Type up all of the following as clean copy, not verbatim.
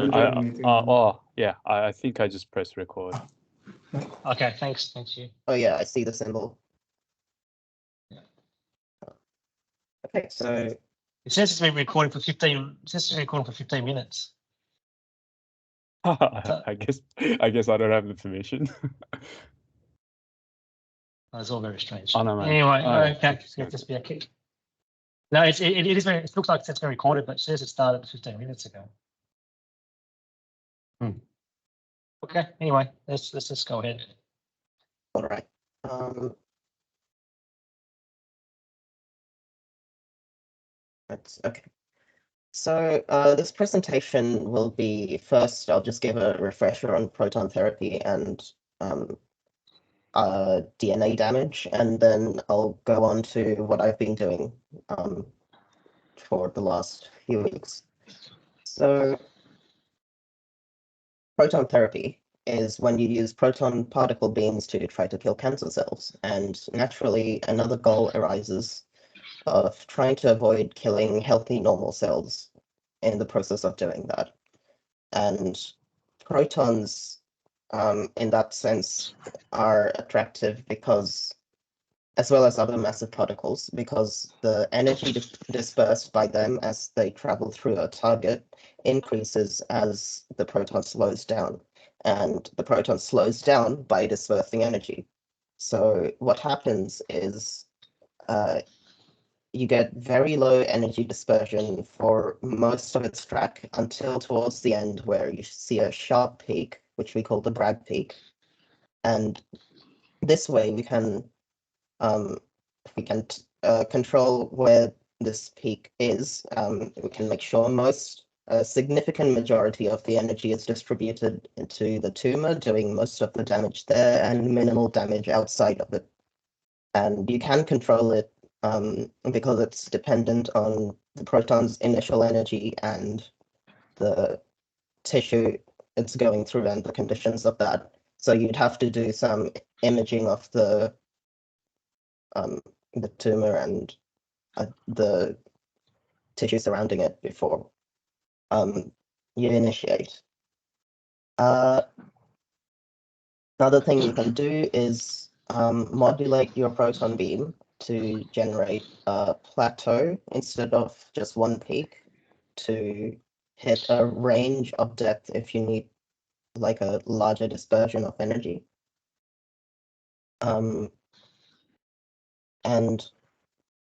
no. I think I just pressed record. Okay, thank you. Oh yeah, I see the symbol. Okay, so it says it's been recording for 15. It says it's recording for 15 minutes. I guess I don't have the permission. That's all very strange. Oh, no, man. Anyway, okay, just be a kick. No, it is very. It looks like it's been recorded, but it says it started 15 minutes ago. Okay. Anyway, let's just go ahead. All right. That's okay. So this presentation will be, first, I'll just give a refresher on proton therapy and DNA damage, and then I'll go on to what I've been doing for the last few weeks. So proton therapy is when you use proton particle beams to try to kill cancer cells, and naturally another goal arises of trying to avoid killing healthy normal cells in the process of doing that. And protons, in that sense, are attractive because, as well as other massive particles, because the energy dispersed by them as they travel through a target increases as the proton slows down, and the proton slows down by dispersing energy. So what happens is you get very low energy dispersion for most of its track until towards the end, where you see a sharp peak, which we call the Bragg peak. And this way we can control where this peak is. We can make sure a significant majority of the energy is distributed into the tumor, doing most of the damage there and minimal damage outside of it. And you can control it because it's dependent on the proton's initial energy and the tissue it's going through and the conditions of that. So you'd have to do some imaging of the tumor and the tissue surrounding it before you initiate. Another thing you can do is modulate your proton beam to generate a plateau instead of just one peak to hit a range of depth if you need like a larger dispersion of energy. And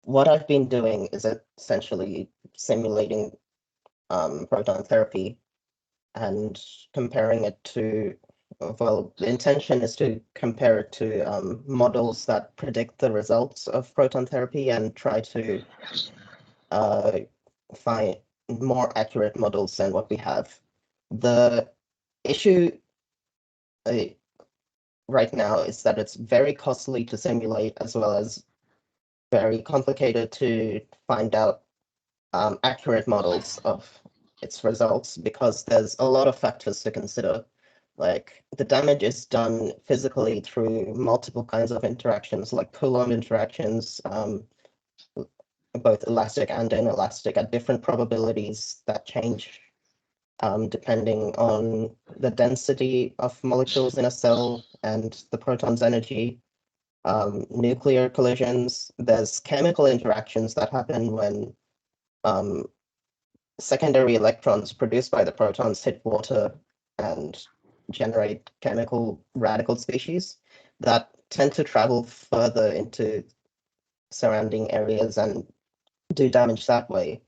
what I've been doing is essentially simulating proton therapy and comparing it to, well, the intention is to compare it to models that predict the results of proton therapy and try to find more accurate models than what we have. The issue right now is that it's very costly to simulate, as well as very complicated to find out accurate models of its results, because there's a lot of factors to consider. Like, the damage is done physically through multiple kinds of interactions, like Coulomb interactions, both elastic and inelastic, at different probabilities that change depending on the density of molecules in a cell and the proton's energy. Nuclear collisions, there's chemical interactions that happen when secondary electrons produced by the protons hit water and generate chemical radical species that tend to travel further into surrounding areas and do damage that way.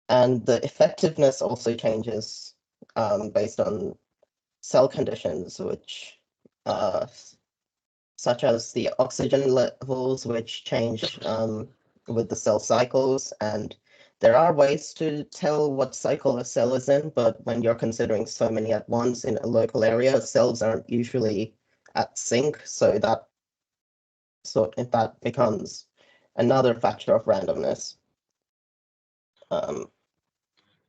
And the effectiveness also changes based on cell conditions, which such as the oxygen levels, which change with the cell cycles. And there are ways to tell what cycle a cell is in, but when you're considering so many at once in a local area, cells aren't usually at sync, so that becomes another factor of randomness.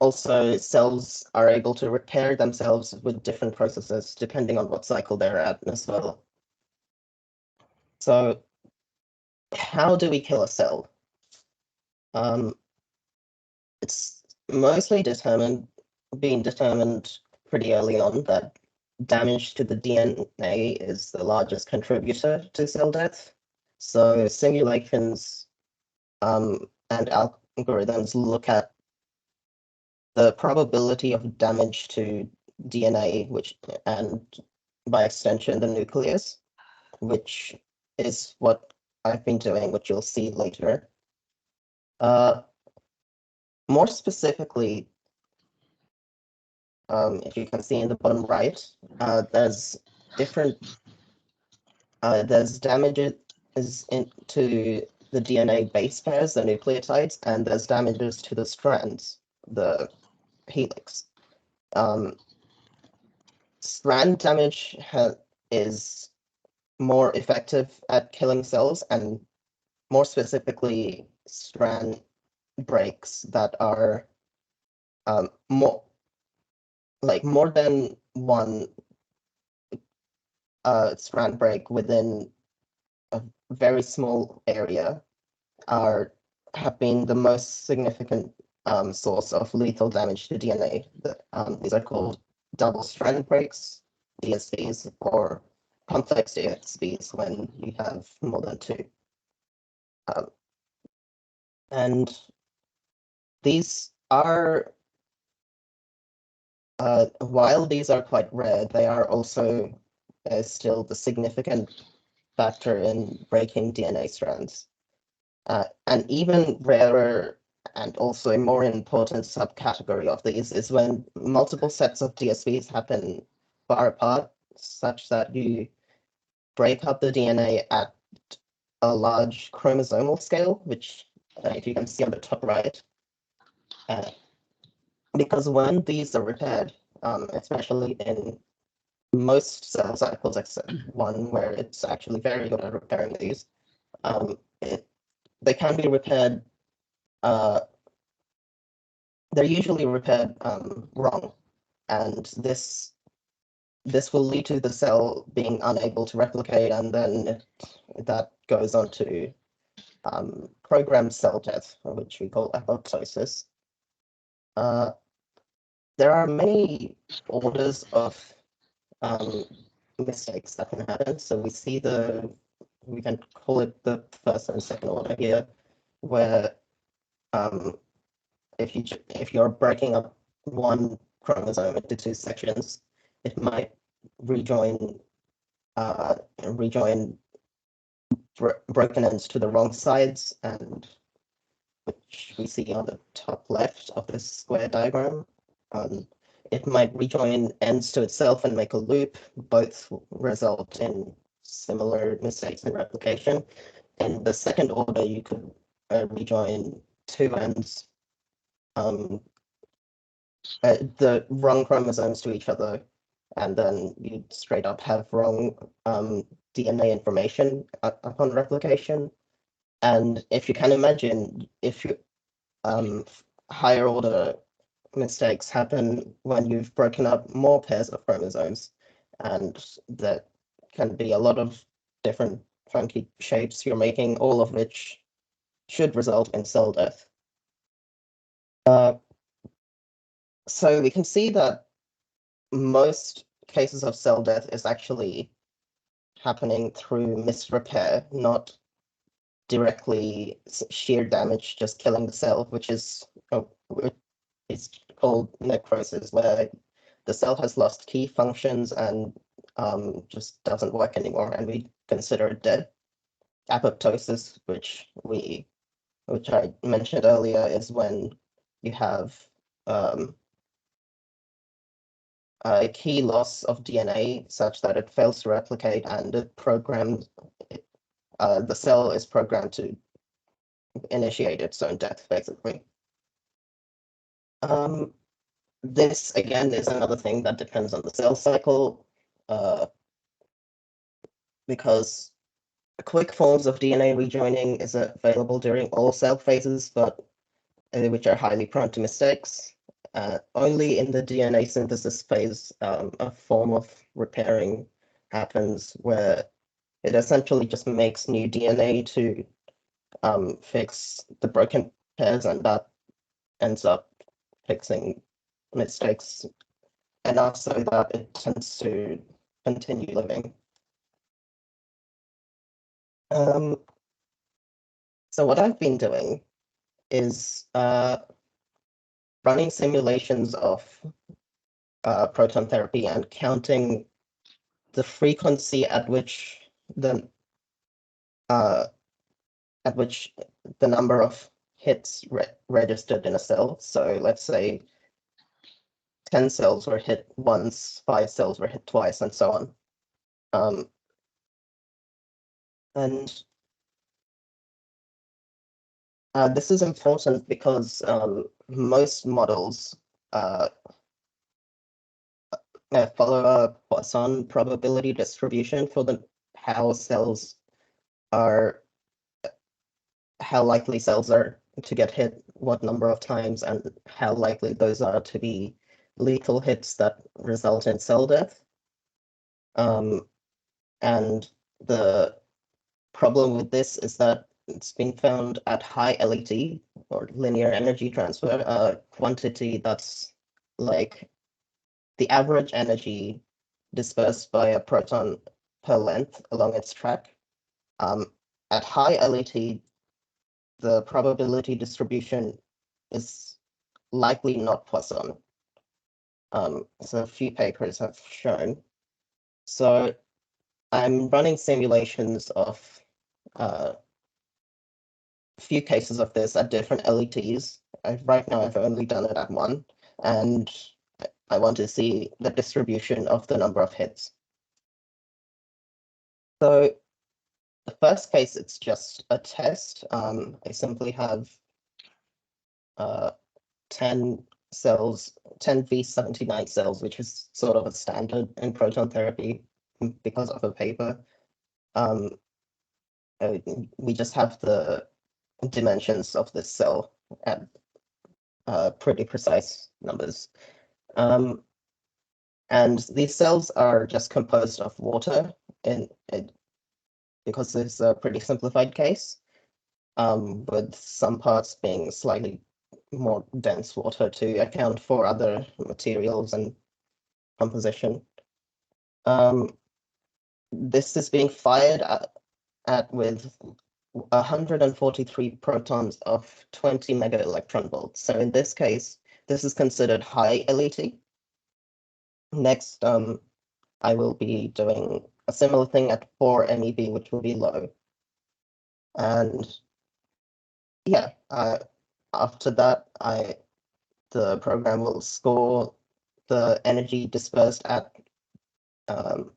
Also, cells are able to repair themselves with different processes depending on what cycle they're at as well. So how do we kill a cell? It's mostly being determined pretty early on that damage to the DNA is the largest contributor to cell death. So simulations and algorithms look at the probability of damage to DNA, and by extension, the nucleus, which is what I've been doing, which you'll see later. More specifically, if you can see in the bottom right, there's damages into the DNA base pairs, the nucleotides, and there's damages to the strands, the helix. Strand damage is more effective at killing cells, and more specifically, strand breaks that are more than one strand break within a very small area have been the most significant source of lethal damage to DNA. These are called double strand breaks, DSBs, or complex DSBs when you have more than two. And these are, while these are quite rare, they are also still the significant factor in breaking DNA strands. An even rarer and also a more important subcategory of these is when multiple sets of DSBs happen far apart, such that you break up the DNA at a large chromosomal scale, which if you can see on the top right, because when these are repaired, especially in most cell cycles except one where it's actually very good at repairing these, they can be repaired. They're usually repaired wrong, and this will lead to the cell being unable to replicate, and then that goes on to programmed cell death, which we call apoptosis. There are many orders of mistakes that can happen. So we can call it the first and second order here, where if you're breaking up one chromosome into two sections, it might rejoin broken ends to the wrong sides, and which we see on the top left of this square diagram. It might rejoin ends to itself and make a loop. Both result in similar mistakes in replication. In the second order, you could rejoin two ends, the wrong chromosomes to each other, and then you straight up have wrong DNA information upon replication. And if you can imagine, if you higher order mistakes happen when you've broken up more pairs of chromosomes, and there can be a lot of different funky shapes you're making, all of which should result in cell death. So we can see that most cases of cell death is actually happening through misrepair, not directly sheer damage, just killing the cell, which is it's called necrosis, where the cell has lost key functions and just doesn't work anymore, and we consider it dead. Apoptosis, which I mentioned earlier, is when you have a key loss of DNA such that it fails to replicate, and the cell is programmed to initiate its own death, basically. This, again, is another thing that depends on the cell cycle, because quick forms of DNA rejoining is available during all cell phases, but which are highly prone to mistakes. Only in the DNA synthesis phase, a form of repairing happens where it essentially just makes new DNA to fix the broken pairs, and that ends up fixing mistakes enough so that it tends to continue living. So what I've been doing is running simulations of proton therapy and counting the frequency at which the number of hits registered in a cell. So let's say 10 cells were hit once, 5 cells were hit twice, and so on. And this is important because most models follow a Poisson probability distribution for how likely cells are to get hit what number of times, and how likely those are to be lethal hits that result in cell death. And the problem with this is that it's been found at high LET, or linear energy transfer, a quantity that's like the average energy dispersed by a proton per length along its track. At high LET, the probability distribution is likely not Poisson. So a few papers have shown. So I'm running simulations of a few cases of this at different LETs. Right now, I've only done it at 1, and I want to see the distribution of the number of hits. So the first case, it's just a test. I simply have 10 cells, 10 V79 cells, which is sort of a standard in proton therapy because of a paper. We just have the dimensions of this cell at pretty precise numbers. And these cells are just composed of water because this is a pretty simplified case, with some parts being slightly more dense water to account for other materials and composition. This is being fired at with 143 protons of 20 mega electron volts. So in this case, this is considered high LET. Next, I will be doing a similar thing at 4 MeV, which will be low. And yeah, after that, the program will score the energy dispersed at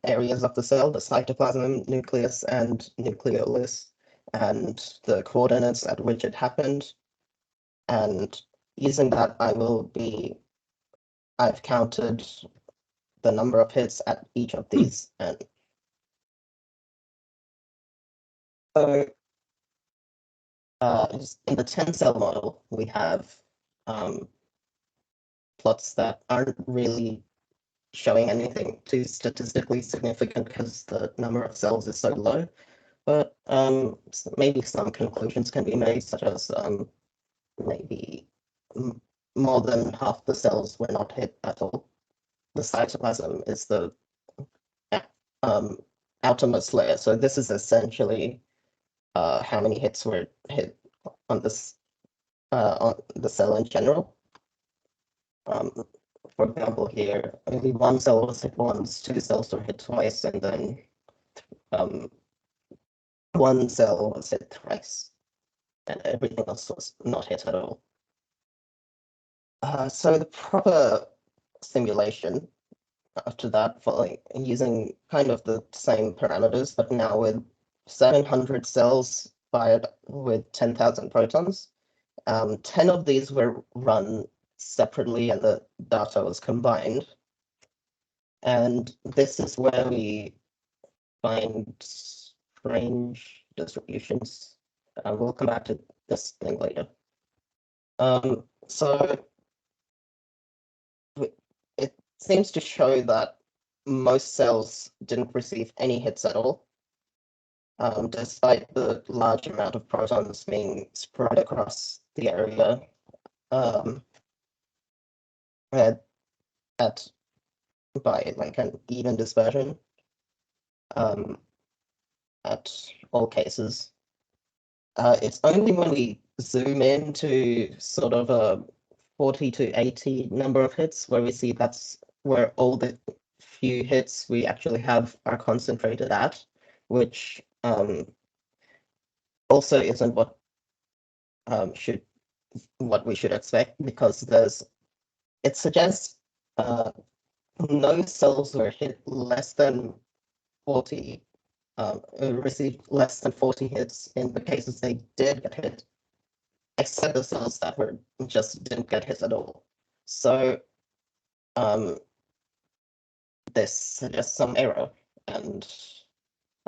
areas of the cell, the cytoplasm, nucleus, and nucleolus, and the coordinates at which it happened. And using that, I've counted the number of hits at each of these. And so in the 10-cell model, we have plots that aren't really showing anything too statistically significant because the number of cells is so low. But maybe some conclusions can be made, such as maybe more than half the cells were not hit at all. The cytoplasm is the outermost layer. So this is essentially how many hits were hit on this on the cell in general. For example, here only 1 cell was hit once, 2 cells were hit twice, and then 1 cell was hit thrice, and everything else was not hit at all. So the proper simulation after that, using kind of the same parameters, but now with 700 cells fired with 10,000 protons. 10 of these were run separately and the data was combined. And this is where we find strange distributions. We'll come back to this thing later. So it seems to show that most cells didn't receive any hits at all, despite the large amount of protons being spread across the area at by like an even dispersion at all cases. It's only when we zoom in to sort of a 40 to 80 number of hits where we see that's where all the few hits we actually have are concentrated at, which also isn't what we should expect, because it suggests no cells were hit less than 40 received less than 40 hits in the cases they did get hit, except the cells that were just didn't get hit at all. So this suggests some error, and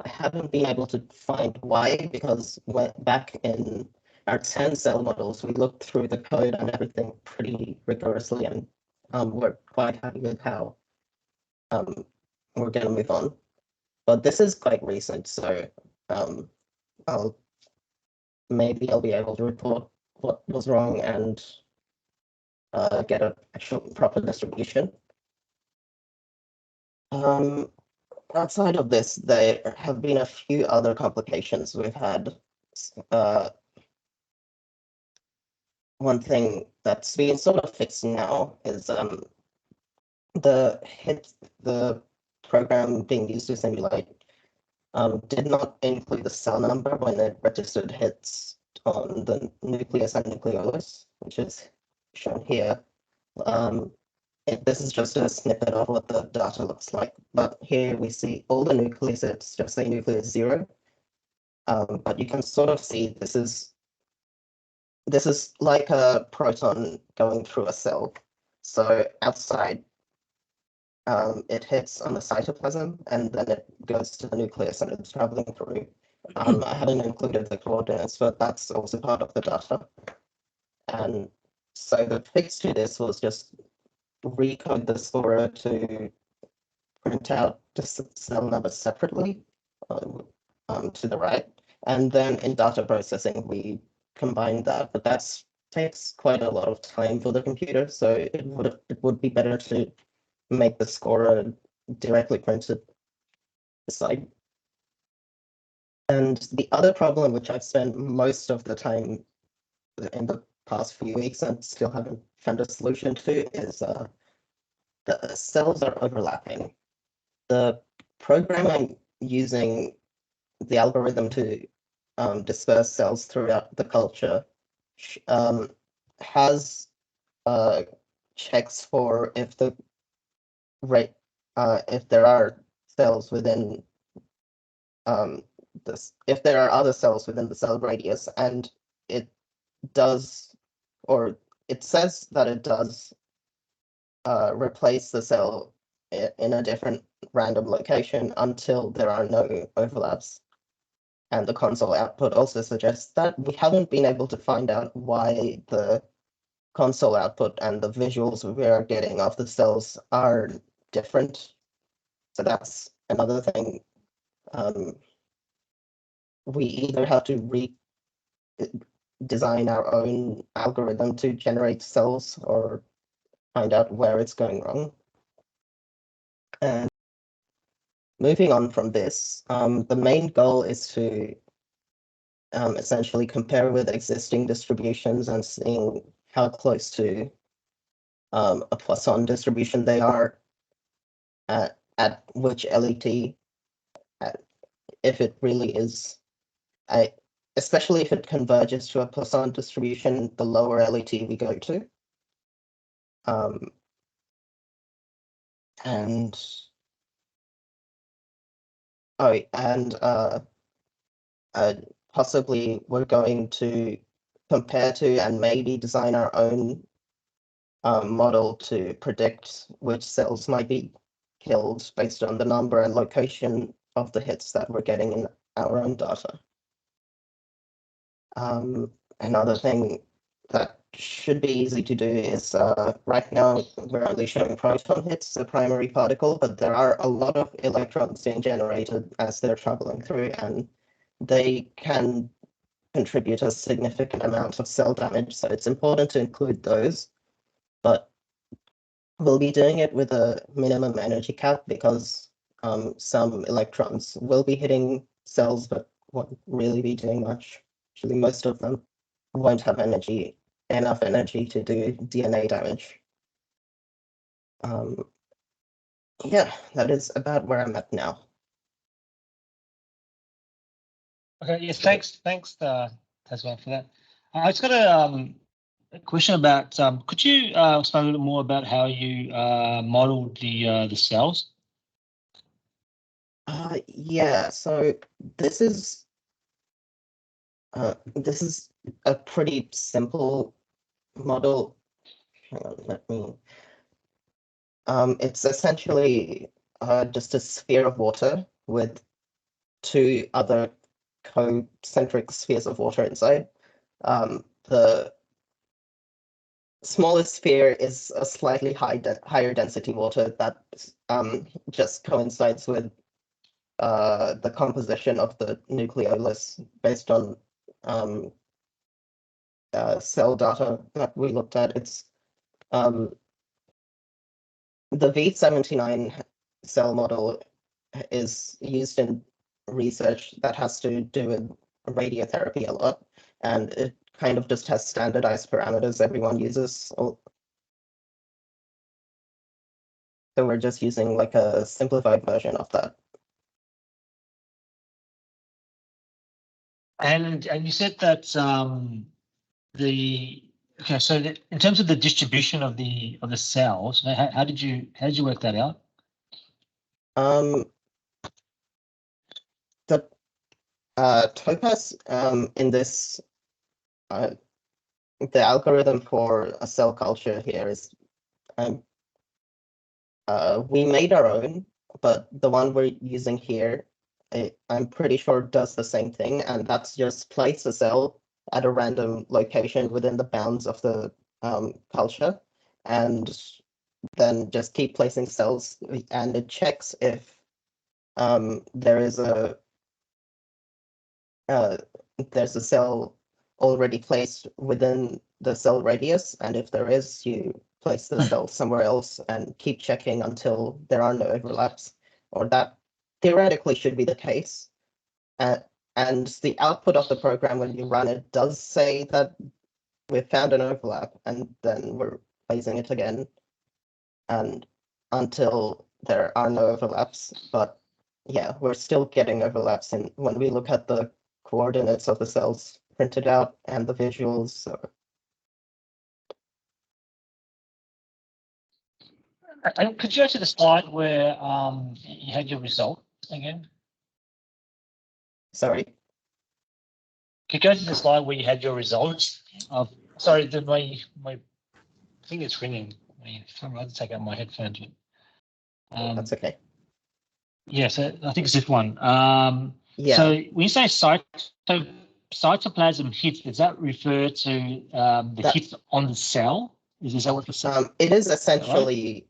I haven't been able to find why, because back in our 10 cell models, we looked through the code and everything pretty rigorously, and we're quite happy with how we're going to move on. But this is quite recent, so maybe I'll be able to report what was wrong and get an actual proper distribution. Outside of this, there have been a few other complications. We've had one thing that's been sort of fixed now is the program being used to simulate did not include the cell number when it registered hits on the nucleus and nucleolus, which is shown here. This is just a snippet of what the data looks like, but here we see all the nucleus, it's just a nucleus 0. But you can sort of see this is like a proton going through a cell. So outside, it hits on the cytoplasm, and then it goes to the nucleus and it's traveling through. I hadn't included the coordinates, but that's also part of the data. And so the fix to this was just recode the scorer to print out the cell number separately to the right. And then in data processing, we combine that, but that takes quite a lot of time for the computer. So it would be better to make the scorer directly printed aside. And the other problem, which I've spent most of the time in the past few weeks and still haven't found a solution to, is the cells are overlapping. The program I'm using, the algorithm to disperse cells throughout the culture, has checks for if the rate if there are cells within if there are other cells within the cell radius, and it does, or it says that it does replace the cell in a different random location until there are no overlaps. And the console output also suggests that. We haven't been able to find out why the console output and the visuals we are getting of the cells are different. So that's another thing. We either have to design our own algorithm to generate cells or find out where it's going wrong. And moving on from this, the main goal is to essentially compare with existing distributions and seeing how close to a Poisson distribution they are at which LET, if it really is, especially if it converges to a Poisson distribution, the lower LET we go to. And possibly we're going to compare to and maybe design our own model to predict which cells might be killed based on the number and location of the hits that we're getting in our own data. Another thing that should be easy to do is right now we're only showing proton hits, the primary particle, but there are a lot of electrons being generated as they're traveling through, and they can contribute a significant amount of cell damage. So it's important to include those. But we'll be doing it with a minimum energy cap because some electrons will be hitting cells but won't really be doing much. Actually, most of them won't have enough energy to do DNA damage. Yeah, that is about where I'm at now. Okay, yes, thanks, Tazwar, for that. I just got a question about, could you explain a little more about how you modeled the cells? Yeah, so this is a pretty simple model. Hang on, let me. It's essentially just a sphere of water with two other concentric spheres of water inside. The smallest sphere is a slightly higher density water that just coincides with the composition of the nucleolus based on cell data that we looked at. It's the V79 cell model is used in research that has to do with radiotherapy a lot, and it kind of just has standardized parameters everyone uses. So we're just using like a simplified version of that. And you said that okay, so in terms of the distribution of the cells, how did you work that out? The Topaz in this the algorithm for a cell culture here is we made our own, but the one we're using here, I'm pretty sure does the same thing, and that's just place a cell at a random location within the bounds of the culture, and then just keep placing cells, and it checks if there's a cell already placed within the cell radius, and if there is, you place the cell somewhere else and keep checking until there are no overlaps, or that theoretically should be the case. And the output of the program when you run it does say that we've found an overlap, and then we're placing it again, and until there are no overlaps. But yeah, we're still getting overlaps when we look at the coordinates of the cells printed out and the visuals. So could you go to the slide where you had your result again? sorry. Could you go to the slide where you had your results? Sorry, my thing is ringing. I'm going to take out my headphones. That's okay. Yeah, so I think it's this one. Yeah. So when you say cytoplasm hits, does that refer to the hits on the cell? Is that what the cell? It is essentially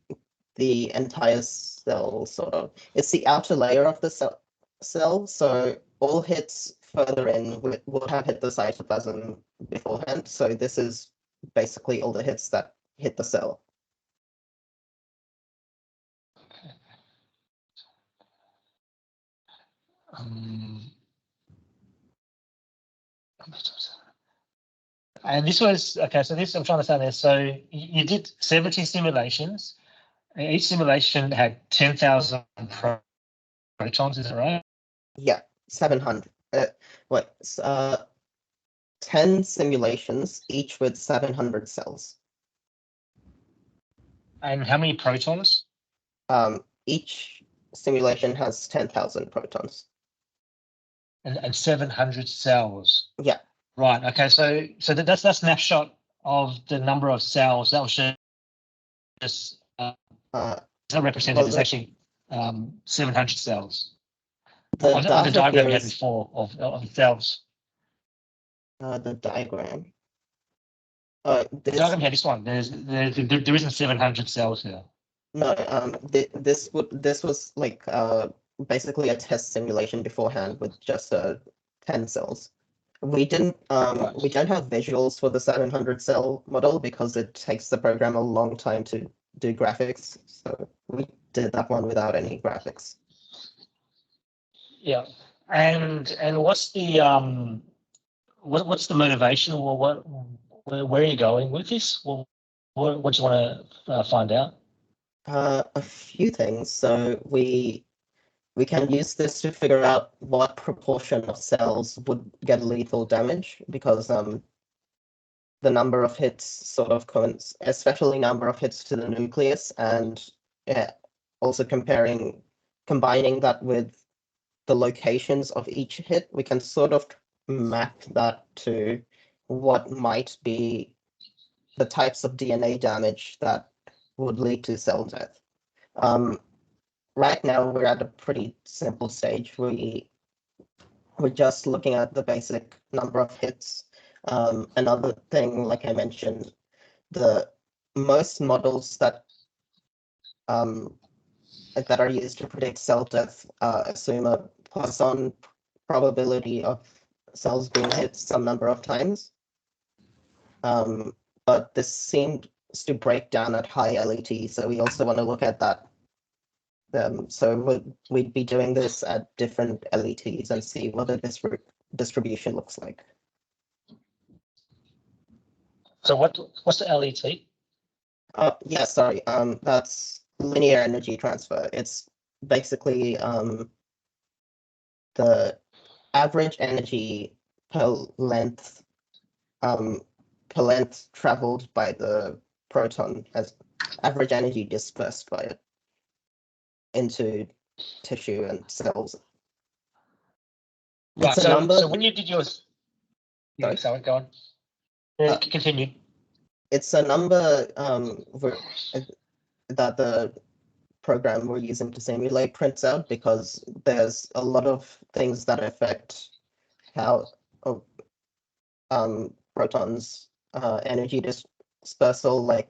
the entire cell, sort of. It's the outer layer of the cell, so all hits further in would have hit the cytoplasm beforehand. So this is basically all the hits that hit the cell. And this was okay. So this I'm trying to understand this. So you did 70 simulations. Each simulation had 10,000 protons. Is that right? Yeah, 700. 10 simulations, each with 700 cells. And how many protons? Each simulation has 10,000 protons. And 700 cells. Yeah. Right. Okay. So that's a snapshot of the number of cells. That was just it's not represented. It's actually 700 cells. The on the diagram we had before of the cells. The diagram. The diagram had this one. There isn't 700 cells here. No. This was like basically a test simulation beforehand with just 10 cells. We don't have visuals for the 700 cell model because it takes the program a long time to do graphics. So we did that one without any graphics. Yeah, and what's the what's the motivation, or where are you going with this? Well, what do you want to find out? A few things. So we can use this to figure out what proportion of cells would get lethal damage, because the number of hits sort of especially number of hits to the nucleus, and also combining that with the locations of each hit, we can sort of map that to what might be the types of DNA damage that would lead to cell death. Right now, we're at a pretty simple stage. We're just looking at the basic number of hits. Another thing, like I mentioned, the most models that are used to predict cell death assume a Poisson probability of cells being hit some number of times. But this seems to break down at high LET, so we also want to look at that. So we'd be doing this at different LETs and see what the distribution looks like. So what's the LET? Yeah, sorry. That's linear energy transfer. It's basically the average energy per length traveled by the proton, as average energy dispersed by it into tissue and cells. Right. It's a So number. so when you did yours, Sorry? sorry, go on. Continue. It's a number that the program we're using to simulate prints out, because there's a lot of things that affect how protons energy dispersal, like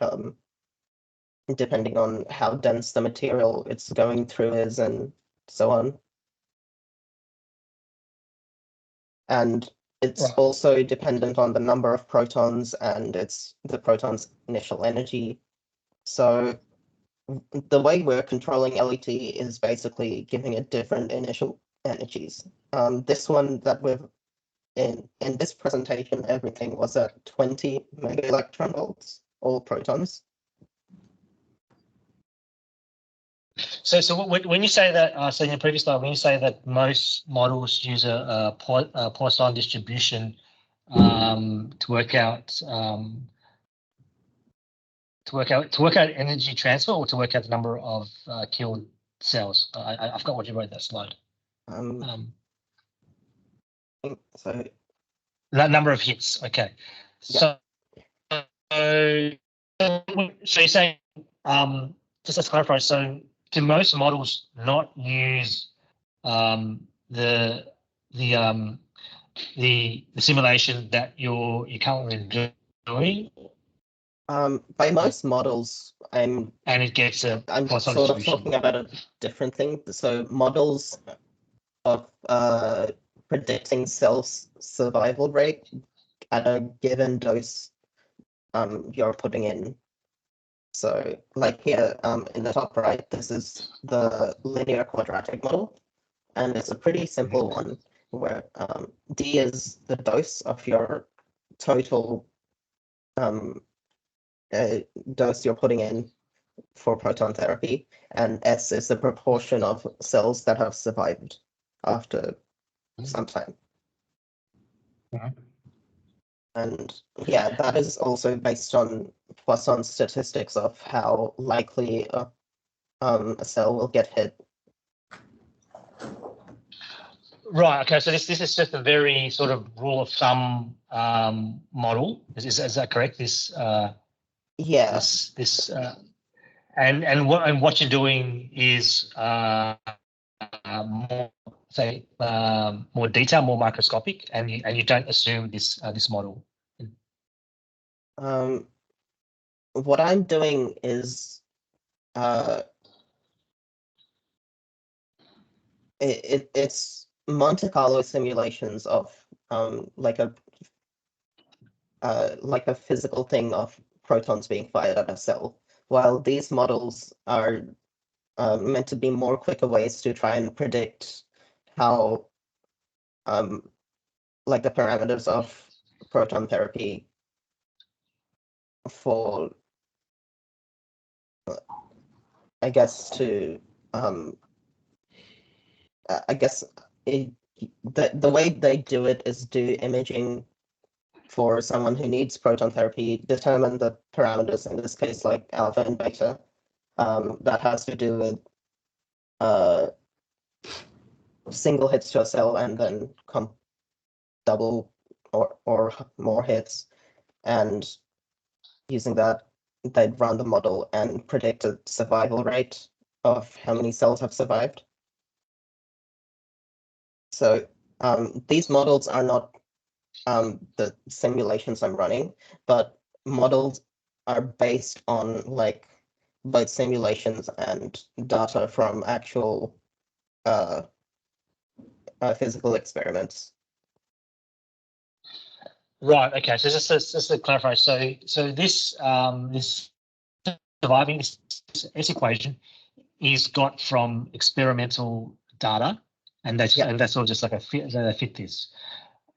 depending on how dense the material it's going through is, and so on. And it's Right. also dependent on the number of protons and the proton's initial energy. So the way we're controlling LET is basically giving it different initial energies. This one that we've in this presentation, everything was at 20 mega electron volts, all protons. So when you say that, so in the previous slide, when you say that most models use a Poisson distribution to work out energy transfer, or to work out the number of killed cells, I forgot what you wrote that slide. So That number of hits. Okay. Yeah. So you're saying, just to clarify, so do most models not use the simulation that you're currently doing, by most models, and it gets a I'm Poisson sort of distribution? talking about a different thing. So models of predicting cells survival rate at a given dose you're putting in. So like here in the top right, this is the linear quadratic model, and it's a pretty simple one where D is the dose of your total dose you're putting in for proton therapy, and S is the proportion of cells that have survived after some time. And yeah, that is also based on Poisson statistics of how likely a cell will get hit. Right. Okay. So this is just a very sort of rule of thumb model. Is that correct? This Yeah. And what you're doing is more, say, more detailed, more microscopic, and you don't assume this model. What I'm doing is it's Monte Carlo simulations of like a physical thing of protons being fired at a cell, while these models are meant to be more quicker ways to try and predict how like the parameters of proton therapy for I guess to I guess the way they do it is do imaging for someone who needs proton therapy, determine the parameters, in this case like alpha and beta, that has to do with single hits to a cell and then double or more hits, and using that they'd run the model and predict a survival rate of how many cells have survived. So these models are not the simulations I'm running, but models are based on like both simulations and data from actual physical experiments. Right. Okay. So just to clarify, so this this surviving this equation is got from experimental data, and that's all just like they fit this.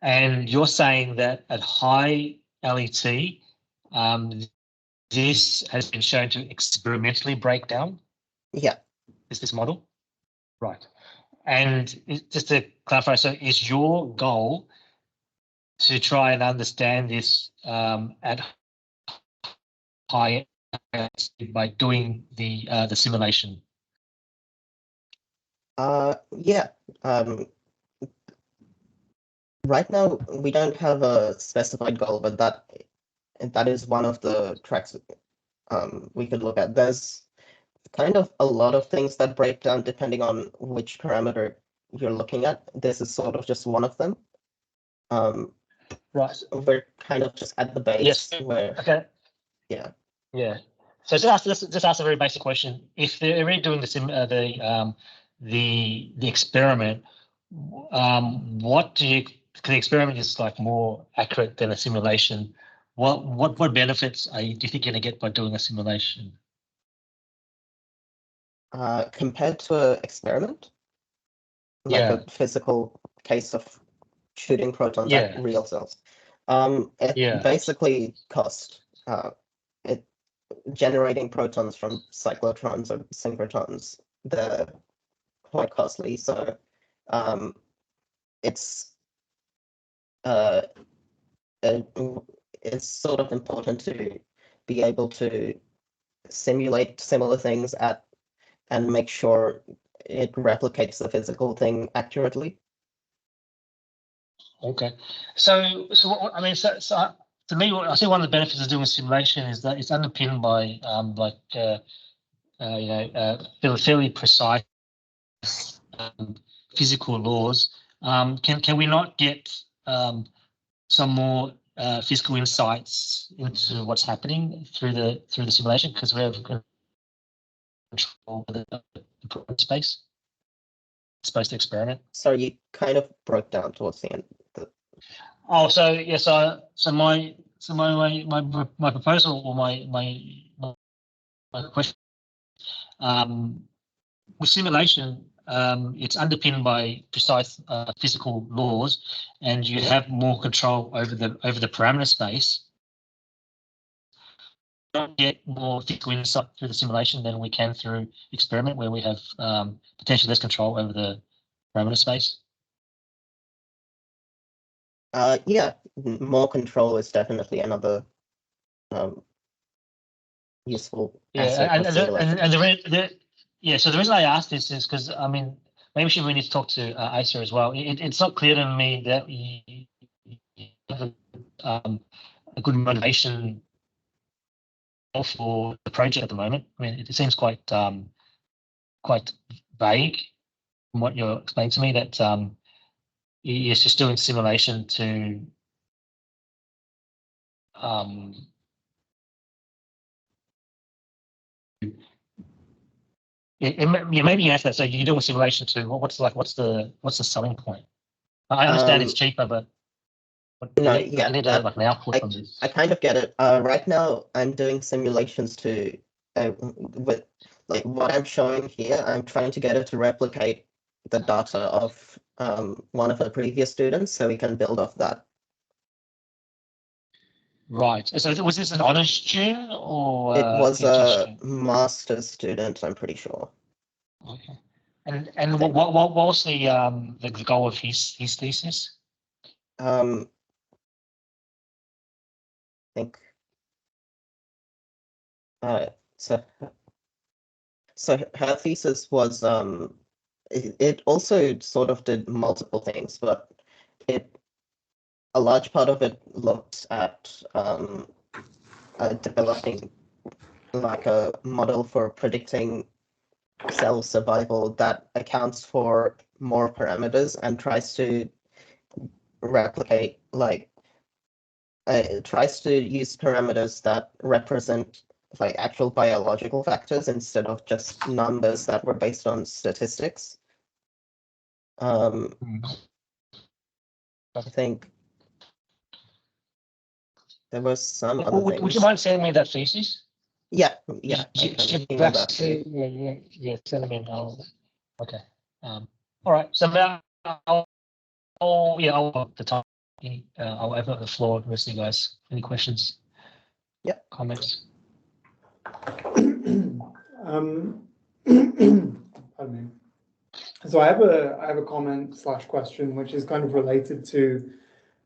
And you're saying that at high LET, this has been shown to experimentally break down? Yeah. Is this model? Right. And just to clarify, so is your goal to try and understand this at high by doing the simulation? Yeah. Right now we don't have a specified goal, but that is one of the tracks we could look at. There's kind of a lot of things that break down depending on which parameter you're looking at. This is sort of just one of them. Right. We're kind of just at the base. Yes. Where, okay. Yeah. Yeah. So just ask a very basic question. If they're already doing the experiment, what do you? Because the experiment is like more accurate than a simulation. What benefits do you think you're going to get by doing a simulation? Compared to an experiment, like a physical case of shooting protons at real cells, it basically cost. It generating protons from cyclotrons or synchrotrons, they're quite costly. So it's sort of important to be able to simulate similar things and make sure it replicates the physical thing accurately. Okay, so I mean, so to me, I see one of the benefits of doing a simulation is that it's underpinned by fairly precise physical laws. Can we not get some more physical insights into what's happening through the simulation, because we have control of the space, supposed to experiment? So you kind of broke down towards the end. Oh, so yes, so my proposal or my question, with simulation, it's underpinned by precise physical laws, and you have more control over the parameter space. We don't get more physical insight through the simulation than we can through experiment, where we have potentially less control over the parameter space. Yeah, more control is definitely another useful aspect of simulation. So the reason I asked this is because, I mean, maybe we need to talk to Asa as well. It's not clear to me that you have a good motivation for the project at the moment. I mean, it seems quite vague from what you're explaining to me, that you're just doing simulation to maybe you answer that. So you're doing a simulation to what's the selling point? I understand it's cheaper, but I kind of get it. Right now I'm doing simulations to with like what I'm showing here, I'm trying to get it to replicate the data of one of the previous students, so we can build off that. Right. So was this an honours student or It was PhD a student? master's student, I'm pretty sure. Okay. And what was the goal of his thesis? I think so. So her thesis was it also sort of did multiple things, but a large part of it looked at developing like a model for predicting cell survival that accounts for more parameters and tries to replicate like tries to use parameters that represent like actual biological factors instead of just numbers that were based on statistics. I think there was some other Would you things. mind sending me that thesis? Yeah, I can email that to you. Yeah, send me. Okay. All right. So now I'll the time. I'll open up the floor to the rest of you guys. Any questions? Yeah. Comments? Pardon me. So I have a comment / question which is kind of related to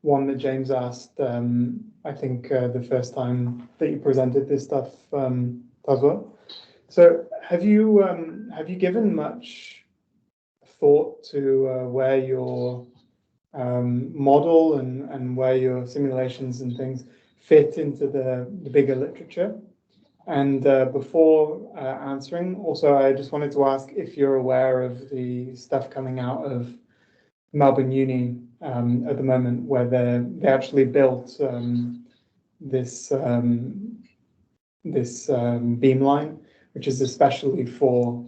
one that James asked. I think the first time that you presented this stuff, Tazwar. So have you given much thought to where your model and where your simulations and things fit into the bigger literature? And before answering, also, I just wanted to ask if you're aware of the stuff coming out of Melbourne Uni at the moment, where they actually built this beamline, which is especially for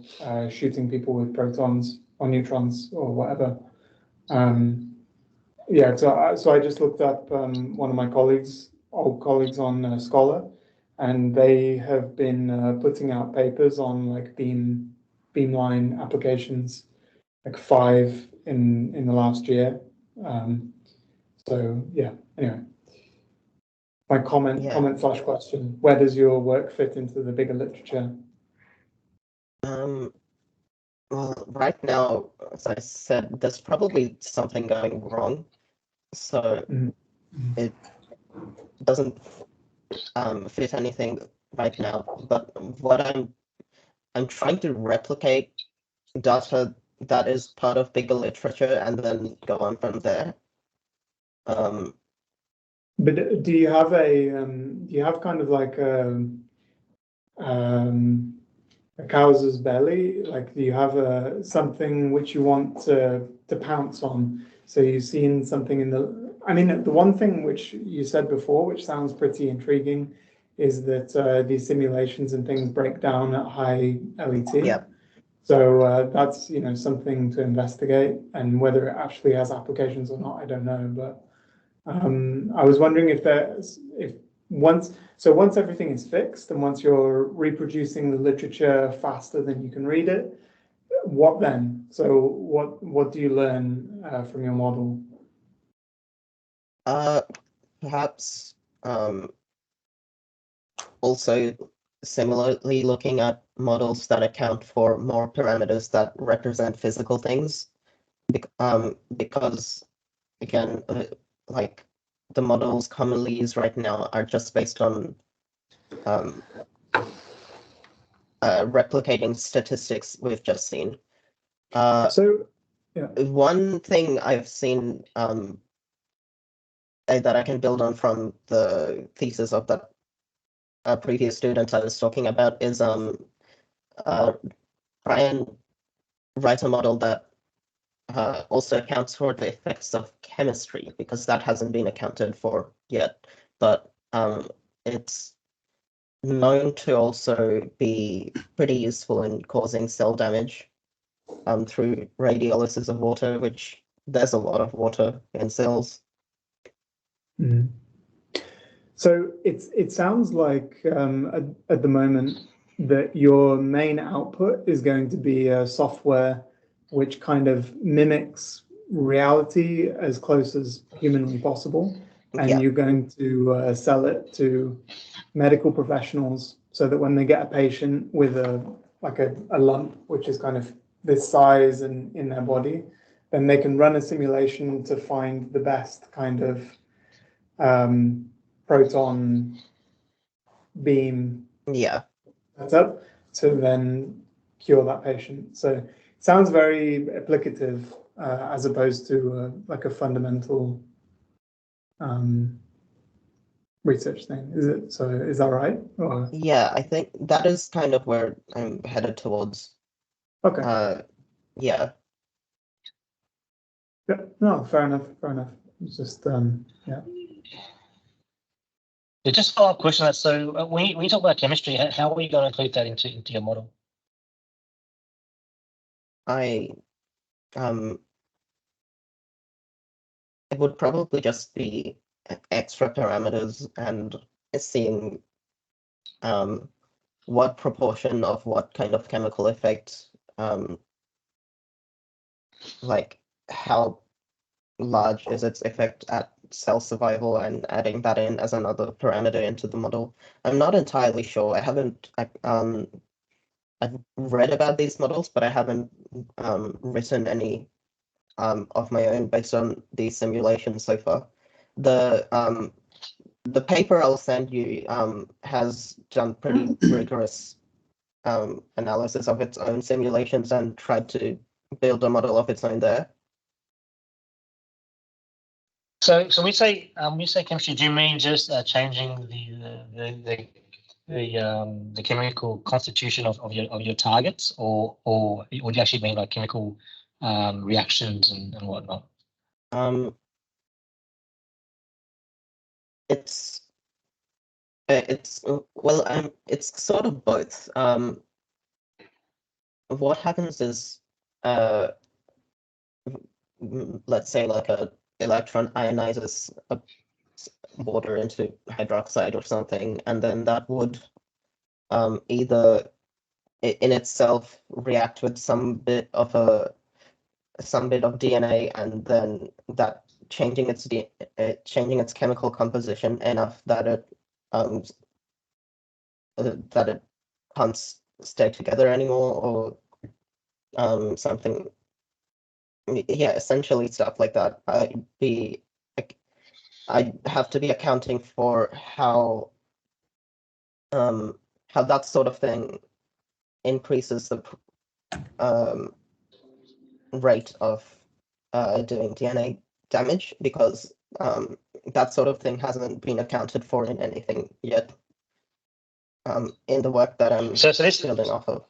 shooting people with protons or neutrons or whatever. Yeah, so I just looked up one of my old colleagues on Scholar, and they have been putting out papers on like beamline applications, like 5 in the last year. So yeah, anyway, my comment / question: where does your work fit into the bigger literature? Well, right now, as I said, there's probably something going wrong, so it doesn't fit anything right now. But what I'm trying to replicate data that is part of bigger literature and then go on from there. But do you have kind of like a cow's belly? Like, do you have something which you want to pounce on? So you've seen something in I mean, the one thing which you said before, which sounds pretty intriguing, is that these simulations and things break down at high LET. Yeah. So that's something to investigate, and whether it actually has applications or not, I don't know. But I was wondering if once everything is fixed and once you're reproducing the literature faster than you can read it, what then? So what do you learn from your model? Perhaps also similarly looking at models that account for more parameters that represent physical things, because again, like the models commonly used right now are just based on replicating statistics we've just seen. So yeah, one thing I've seen that I can build on from the thesis of that previous student I was talking about is try and write a model that also accounts for the effects of chemistry, because that hasn't been accounted for yet. But it's known to also be pretty useful in causing cell damage through radiolysis of water, which there's a lot of water in cells. So it sounds like at the moment that your main output is going to be a software which kind of mimics reality as close as humanly possible. And Yeah. you're going to sell it to medical professionals so that when they get a patient with a lump, which is kind of this size and in their body, then they can run a simulation to find the best kind of proton beam Yeah. setup to then cure that patient. So it sounds very applicative as opposed to like a fundamental research thing. Is it? So is that right? Or Yeah, I think that is kind of where I'm headed towards. okay. Yeah. Yeah, no, fair enough. Fair enough. It's just yeah. Yeah, just a follow-up question. So when you talk about chemistry, how are you going to include that into your model? It would probably just be extra parameters and seeing what proportion of what kind of chemical effect, like how large is its effect at cell survival, and adding that in as another parameter into the model. I'm not entirely sure. I've read about these models, but I haven't written any of my own based on these simulations so far. The paper I'll send you has done pretty rigorous analysis of its own simulations and tried to build a model of its own there. So when you say chemistry, do you mean just changing the chemical constitution of your targets, or do you actually mean like chemical reactions and whatnot? It's well, it's sort of both. What happens is, let's say like a electron ionizes water into hydroxide or something, and then that would either in itself react with some bit of DNA, and then that changing its chemical composition enough that it can't stay together anymore, or something. Yeah, essentially stuff like that. I'd have to be accounting for how that sort of thing increases the rate of doing DNA damage, because that sort of thing hasn't been accounted for in anything yet in the work that I'm building off of.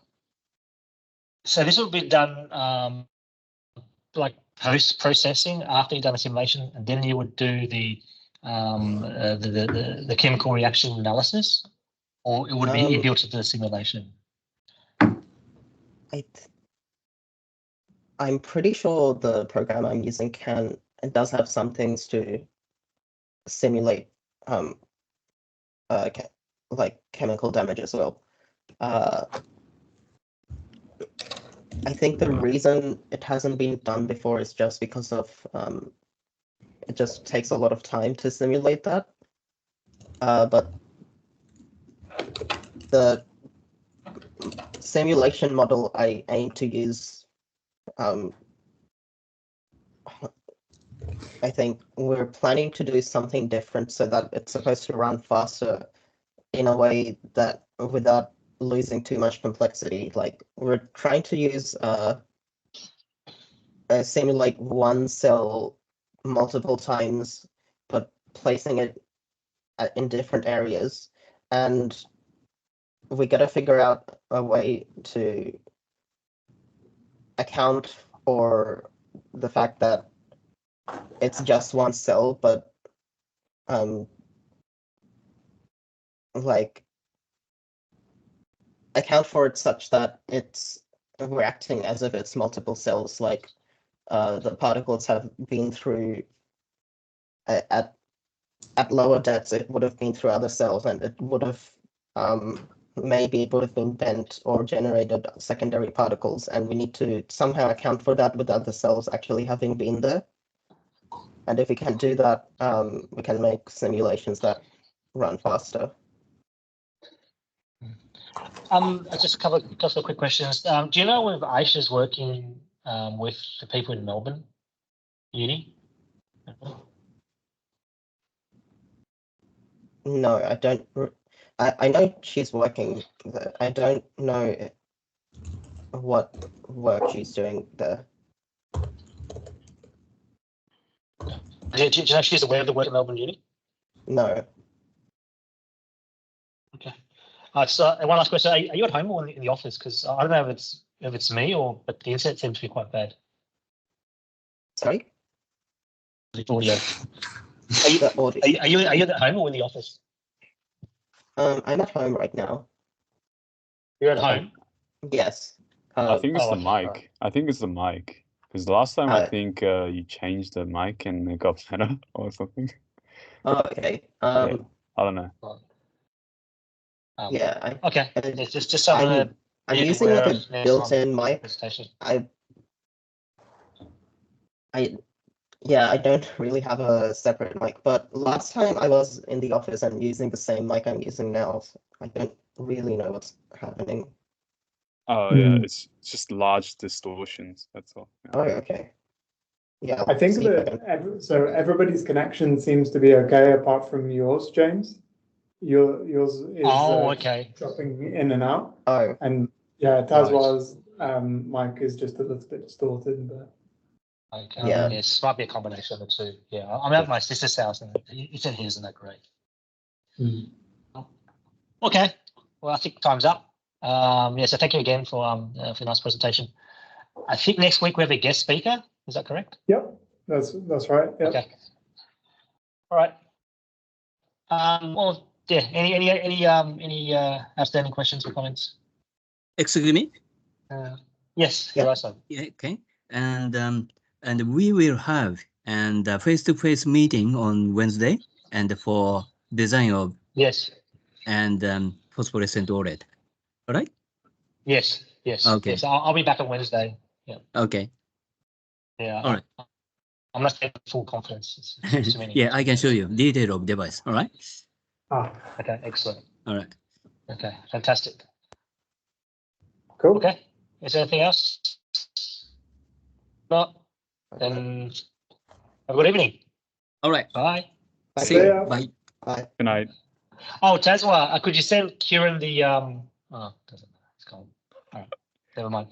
So this will be done like post-processing after you've done a simulation, and then you would do the chemical reaction analysis, or it would be inbuilt into the simulation? I'm pretty sure the program I'm using does have some things to simulate like chemical damage as well. I think the reason it hasn't been done before is just because of it just takes a lot of time to simulate that. But the simulation model I aim to use, I think we're planning to do something different so that it's supposed to run faster in a way that without losing too much complexity. Like, we're trying to use simulate one cell multiple times, but placing it in different areas, and we got to figure out a way to account for the fact that it's just one cell, but like account for it such that it's reacting as if it's multiple cells, like the particles have been through at lower depths. It would have been through other cells, and it would have maybe it would have been bent or generated secondary particles, and we need to somehow account for that without the cells actually having been there. And if we can do that, we can make simulations that run faster. Just a couple of quick questions. Do you know if Aisha's working with the people in Melbourne Uni? No, I don't. I know she's working there. I don't know what work she's doing there. Do you know if she's aware of the work at Melbourne Uni? No. Okay. So one last question: Are you at home or in the office? Because I don't know if it's me but the internet seems to be quite bad. Sorry? The audio. The audio. Are you at home or in the office? I'm at home right now. You're at home. Yes. I think it's the okay, mic. alright. I think it's the mic. Because last time I Uh, think you changed the mic and it got better or something. Okay. I don't know. Yeah. Okay. I, It's just so I'm using like a built-in mic. presentation. Yeah, I don't really have a separate mic, but last time I was in the office and using the same mic I'm using now, so I don't really know what's happening. Oh yeah, it's just large distortions. That's all. Yeah. Oh, okay. Yeah, I think see if I that so everybody's connection seems to be okay apart from yours, James. Yours is okay. dropping in and out. Oh, And yeah, Tazwar's mic is just a little bit distorted, but Okay. Yeah. Yes, might be a combination of the two. Yeah, I'm at my sister's house and it's in his, isn't that great? Okay. Well, I think time's up. Yeah, so thank you again for the nice presentation. I think next week we have a guest speaker. Is that correct? Yep, that's right. Yep. Okay. All right. Well, yeah. Any outstanding questions or comments? Excuse me? Yes. Yeah. Hiroshi. Yeah, okay. And we will have a face-to-face meeting on Wednesday and for design of Yes. and phosphorescent OLED. All right? Yes. Yes. Okay. Yes. I'll be back on Wednesday. Yeah. Okay. Yeah. All right. I'm not getting full confidence. It's too many. Yeah, I can show you detail of device. All right? Okay. Excellent. All right. Okay. Fantastic. Cool. Okay. Is there anything else? Not. Then have a good evening. All right. Bye. See you. ya. Bye. Bye. Good night. Oh, Tazwar, could you send Kieran the oh, doesn't it's gone. All right. Never mind.